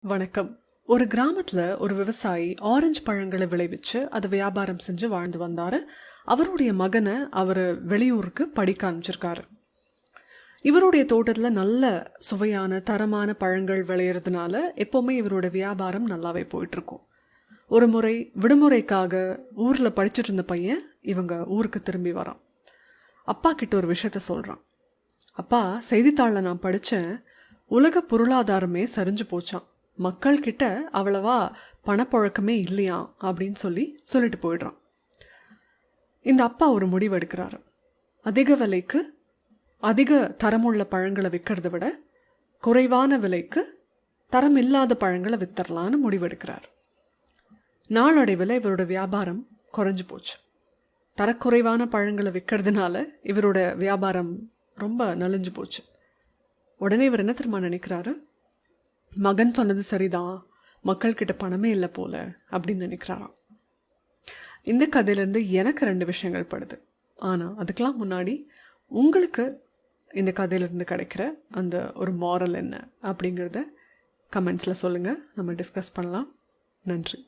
வணக்கம். ஒரு கிராமத்துல ஒரு விவசாயி ஆரஞ்சு பழங்களை விளைவிச்சு அதை வியாபாரம் செஞ்சு வாழ்ந்து வந்தாரு. அவருடைய மகனை அவர் வெளியூருக்கு படிக்க அனுப்பிச்சிருக்காரு. இவருடைய தோட்டத்துல நல்ல சுவையான தரமான பழங்கள் விளையிறதுனால எப்பவுமே இவரோட வியாபாரம் நல்லாவே போயிட்டு இருக்கும். ஒரு முறை விடுமுறைக்காக ஊர்ல படிச்சுட்டு இருந்த பையன் இவங்க ஊருக்கு திரும்பி வரான். அப்பா கிட்ட ஒரு விஷயத்த சொல்றான். அப்பா, செய்தித்தாளில் நான் படித்தேன், உலக பொருளாதாரமே சரிஞ்சு போச்சான், மக்கள் கிட்ட அவ்வளவா பணப்புழக்கமே இல்லையா அப்படின்னு சொல்லிட்டு போயிடுறான். இந்த அப்பா ஒரு முடிவு எடுக்கிறாரு. அதிக விலைக்கு அதிக தரமுள்ள பழங்களை விற்கிறத விட குறைவான விலைக்கு தரம் இல்லாத பழங்களை வித்தரலான்னு முடிவெடுக்கிறார். நாளடைவில் இவரோட வியாபாரம் குறைஞ்சு போச்சு. தரக்குறைவான பழங்களை விற்கிறதுனால இவரோட வியாபாரம் ரொம்ப நலிஞ்சு போச்சு. உடனே இவர் என்ன தெரியுமா நினைக்கிறாரு? மகன் சொன்னது சரிதான், மக்கள்கிட்ட பணமே இல்லை போல அப்படின்னு நினைக்கிறாராம். இந்த கதையிலேருந்து எனக்கு 2 விஷயங்கள் படுது. ஆனால் அதுக்கெலாம் முன்னாடி உங்களுக்கு இந்த கதையிலேருந்து கிடைக்கிற அந்த ஒரு மாரல் என்ன அப்படிங்கிறத கமெண்ட்ஸில் சொல்லுங்கள். நம்ம டிஸ்கஸ் பண்ணலாம். நன்றி.